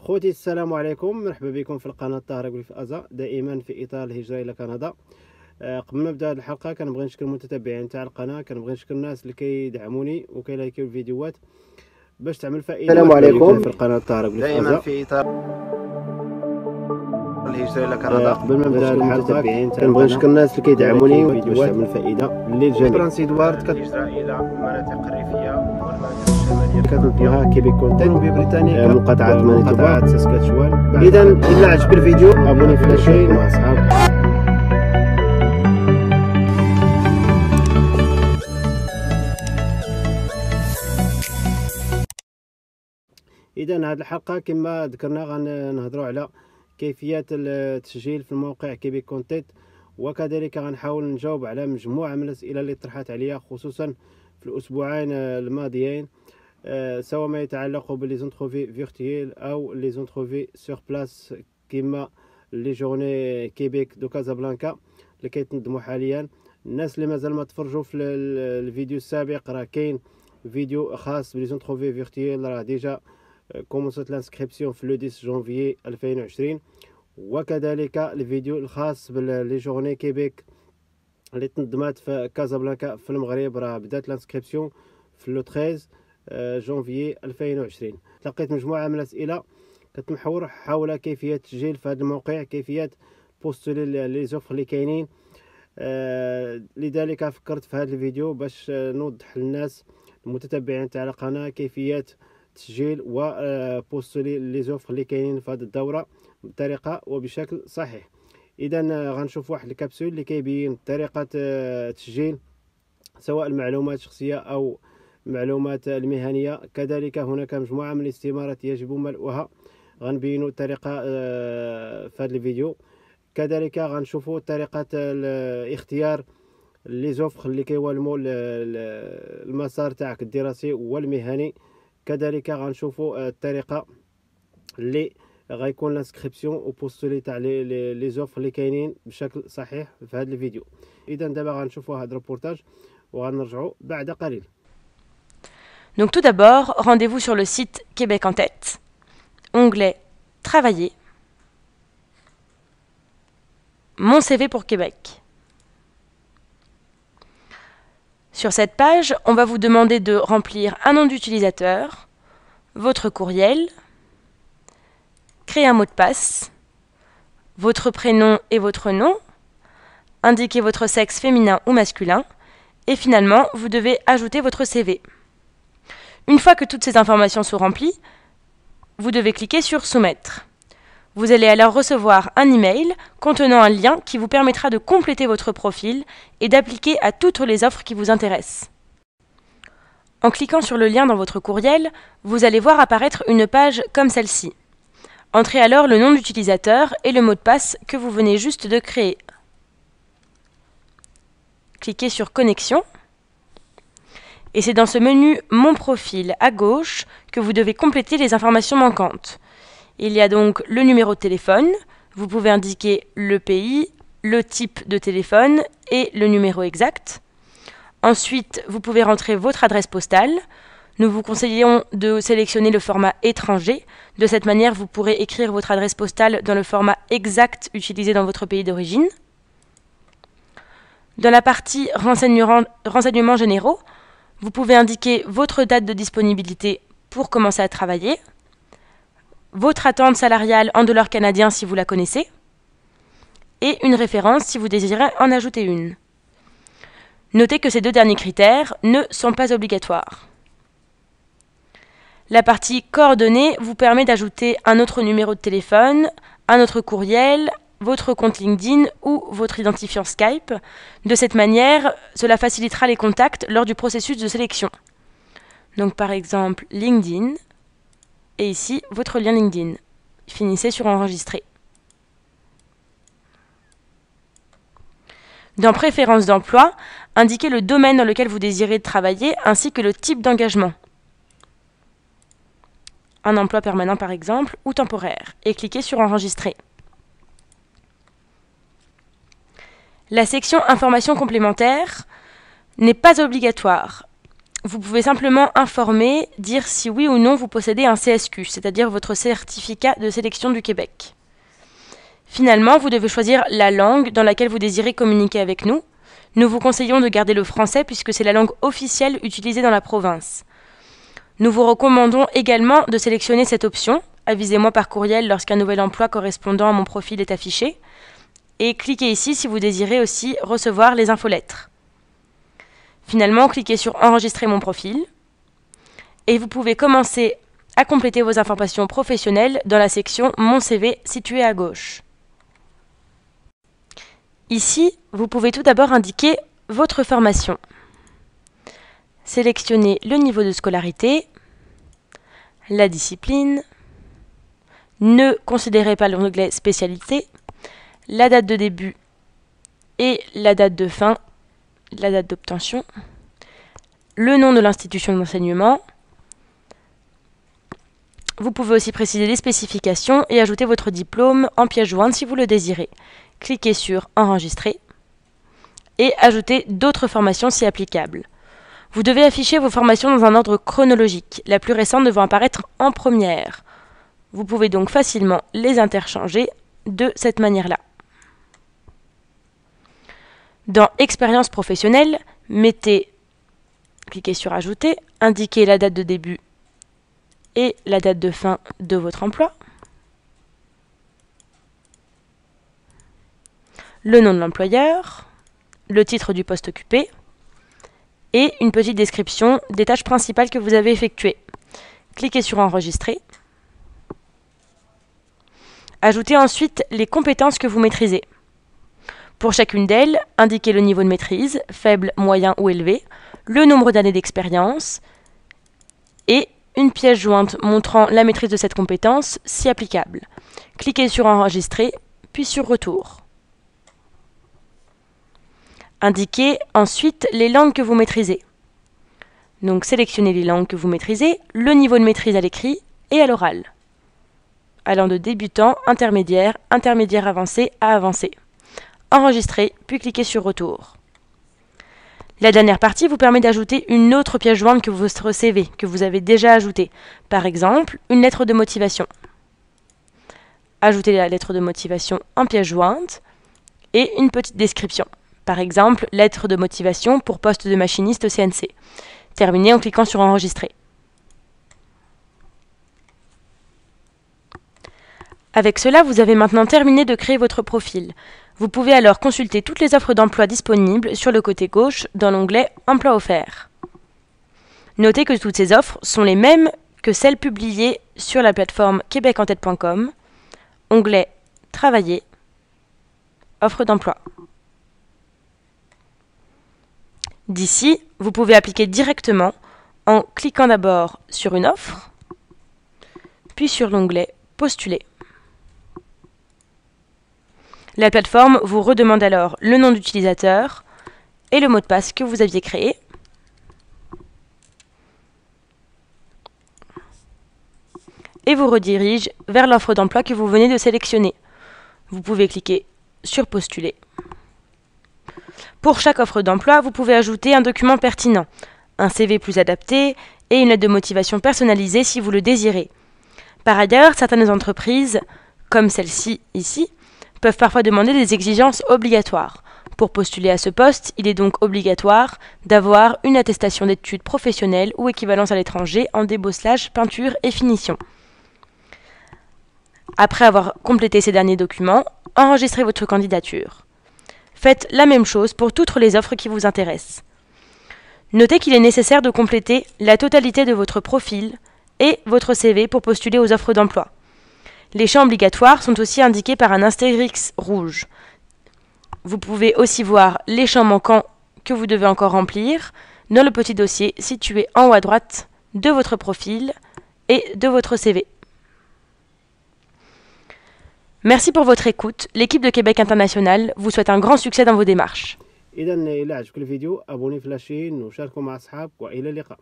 خوتي السلام عليكم، مرحبا بكم في القناه طاهر أقول في ازا، دائما في اطار الهجره الى كندا. قبل ما نبدا هذه الحلقه كنبغي نشكر المتتبعين تاع القناه، كنبغي نشكر الناس اللي كيدعموني وكيلايكيو الفيديوهات باش تعمل فائده. السلام عليكم في القناه طاهر أقول في دائما ازا في اطار الهجره الى كندا. قبل ما نبدا الحلقه كنبغي نشكر الناس اللي كيدعموني باش تعمل فائده للجميع. فرانس إدوارد الهجره الى المناطق الريفيه والمناطق الشماليه كتلقاوها كيبيك كونتنت بريطانيا مقاطعه مانيتوبا ساسكاتشوان. اذا الا عجبك الفيديو ابوني في الشين مع اصحابك. اذا هذه الحلقه كما ذكرنا غنهضروا على كيفيه التسجيل في الموقع كيبيك كونتنت، وكذلك غنحاول نجاوب على مجموعه من الاسئله اللي طرحت عليا خصوصا في الاسبوعين الماضيين، سواء ما يتعلق بلي زونتروفي فيرتويل او لي زونتروفي سور بلاس كما لي جورني كيبيك دو كازابلانكا اللي كيتنظموا حاليا. الناس اللي مازال ما تفرجوا في الفيديو السابق راه كاين فيديو خاص بلي زونتروفي فيرتويل، راه ديجا كومونسات لانسكريبسيون في لو 10 جونفيي 2020، وكذلك الفيديو الخاص بلي جورني كيبيك اللي تنظمات في كازابلانكا في المغرب، راه بدات لانسكريبسيون في لو 13 جونفيي 2020. لقيت مجموعه من الاسئله كتمحور حول كيفيه التسجيل في هذا الموقع، كيفيه بوستولي لي زوفر اللي كاينين. لذلك فكرت في هذا الفيديو باش نوضح للناس المتتبعين تاع القناه كيفيه تسجيل وبوستولي لي زوفر اللي كاينين في هذه الدوره بطريقه وبشكل صحيح. اذا غنشوف واحد الكبسول اللي كيبين طريقه التسجيل سواء المعلومات الشخصيه او المعلومات المهنيه. كذلك هناك مجموعه من الاستمارات يجب ملؤها، غنبينوا الطريقه في هذا الفيديو. كذلك غنشوفوا طريقه الاختيار لي زوفر اللي كيوالموا المسار تاعك الدراسي والمهني. كذلك غنشوفوا الطريقه اللي غيكون لانسكريبسيون وبوستولي تاع لي زوفر اللي كاينين بشكل صحيح في هذا الفيديو. اذا دابا غنشوفوا هذا الريبورتاج وغنرجعوا بعد قليل. Donc tout d'abord, rendez-vous sur le site Québec en tête, onglet Travailler, Mon CV pour Québec. Sur cette page, on va vous demander de remplir un nom d'utilisateur, votre courriel, créer un mot de passe, votre prénom et votre nom, indiquer votre sexe féminin ou masculin, et finalement, vous devez ajouter votre CV. Une fois que toutes ces informations sont remplies, vous devez cliquer sur Soumettre. Vous allez alors recevoir un email contenant un lien qui vous permettra de compléter votre profil et d'appliquer à toutes les offres qui vous intéressent. En cliquant sur le lien dans votre courriel, vous allez voir apparaître une page comme celle-ci. Entrez alors le nom d'utilisateur et le mot de passe que vous venez juste de créer. Cliquez sur Connexion. Et c'est dans ce menu « Mon profil » à gauche que vous devez compléter les informations manquantes. Il y a donc le numéro de téléphone, vous pouvez indiquer le pays, le type de téléphone et le numéro exact. Ensuite, vous pouvez rentrer votre adresse postale. Nous vous conseillons de sélectionner le format étranger. De cette manière, vous pourrez écrire votre adresse postale dans le format exact utilisé dans votre pays d'origine. Dans la partie renseignements généraux, vous pouvez indiquer votre date de disponibilité pour commencer à travailler, votre attente salariale en dollars canadiens si vous la connaissez, et une référence si vous désirez en ajouter une. Notez que ces deux derniers critères ne sont pas obligatoires. La partie coordonnées vous permet d'ajouter un autre numéro de téléphone, un autre courriel, votre compte LinkedIn ou votre identifiant Skype. De cette manière, cela facilitera les contacts lors du processus de sélection. Donc par exemple LinkedIn, et ici votre lien LinkedIn. Finissez sur Enregistrer. Dans Préférences d'emploi, indiquez le domaine dans lequel vous désirez travailler ainsi que le type d'engagement. Un emploi permanent par exemple ou temporaire, et cliquez sur Enregistrer. La section Informations complémentaires n'est pas obligatoire. vous pouvez simplement informer, dire si oui ou non vous possédez un CSQ, c'est-à-dire votre certificat de sélection du Québec. Finalement, vous devez choisir la langue dans laquelle vous désirez communiquer avec nous. Nous vous conseillons de garder le français puisque c'est la langue officielle utilisée dans la province. Nous vous recommandons également de sélectionner cette option. Avisez-moi par courriel lorsqu'un nouvel emploi correspondant à mon profil est affiché. Et cliquez ici si vous désirez aussi recevoir les infolettres. Finalement, cliquez sur « Enregistrer mon profil » et vous pouvez commencer à compléter vos informations professionnelles dans la section « Mon CV » située à gauche. Ici, vous pouvez tout d'abord indiquer votre formation. Sélectionnez le niveau de scolarité, la discipline, ne considérez pas l'onglet « Spécialité », la date de début et la date de fin, la date d'obtention, le nom de l'institution d'enseignement. Vous pouvez aussi préciser les spécifications et ajouter votre diplôme en pièce jointe si vous le désirez. Cliquez sur « Enregistrer » et ajoutez d'autres formations si applicable. Vous devez afficher vos formations dans un ordre chronologique, la plus récente devant apparaître en première. Vous pouvez donc facilement les interchanger de cette manière-là. Dans « Expérience professionnelle », cliquez sur « Ajouter », indiquez la date de début et la date de fin de votre emploi, le nom de l'employeur, le titre du poste occupé et une petite description des tâches principales que vous avez effectuées. Cliquez sur « Enregistrer ». Ajoutez ensuite les compétences que vous maîtrisez. Pour chacune d'elles, indiquez le niveau de maîtrise, faible, moyen ou élevé, le nombre d'années d'expérience et une pièce jointe montrant la maîtrise de cette compétence, si applicable. Cliquez sur « Enregistrer » puis sur « Retour ». Indiquez ensuite les langues que vous maîtrisez. Donc sélectionnez les langues que vous maîtrisez, le niveau de maîtrise à l'écrit et à l'oral, allant de débutant, intermédiaire, intermédiaire avancé à avancé. Enregistrer, puis cliquez sur « Retour ». La dernière partie vous permet d'ajouter une autre pièce jointe que votre CV, que vous avez déjà ajouté. Par exemple, une lettre de motivation. Ajoutez la lettre de motivation en pièce jointe et une petite description. Par exemple, lettre de motivation pour poste de machiniste CNC. Terminez en cliquant sur « Enregistrer ». Avec cela, vous avez maintenant terminé de créer votre profil. Vous pouvez alors consulter toutes les offres d'emploi disponibles sur le côté gauche dans l'onglet « Emploi offert ». Notez que toutes ces offres sont les mêmes que celles publiées sur la plateforme québecenTête.com, onglet « Travailler », offre d'emploi. D'ici, vous pouvez appliquer directement en cliquant d'abord sur une offre, puis sur l'onglet « Postuler ». La plateforme vous redemande alors le nom d'utilisateur et le mot de passe que vous aviez créé. Et vous redirige vers l'offre d'emploi que vous venez de sélectionner. Vous pouvez cliquer sur « Postuler ». Pour chaque offre d'emploi, vous pouvez ajouter un document pertinent, un CV plus adapté et une lettre de motivation personnalisée si vous le désirez. Par ailleurs, certaines entreprises, comme celle-ci ici, peuvent parfois demander des exigences obligatoires. Pour postuler à ce poste, il est donc obligatoire d'avoir une attestation d'études professionnelles ou équivalence à l'étranger en débosselage, peinture et finition. Après avoir complété ces derniers documents, enregistrez votre candidature. Faites la même chose pour toutes les offres qui vous intéressent. Notez qu'il est nécessaire de compléter la totalité de votre profil et votre CV pour postuler aux offres d'emploi. Les champs obligatoires sont aussi indiqués par un astérix rouge. Vous pouvez aussi voir les champs manquants que vous devez encore remplir dans le petit dossier situé en haut à droite de votre profil et de votre CV. Merci pour votre écoute. L'équipe de Québec International vous souhaite un grand succès dans vos démarches. إذا إلا عجبك الفيديو أبوني في لاشين وشاركوا مع أصحابك وإلى اللقاء.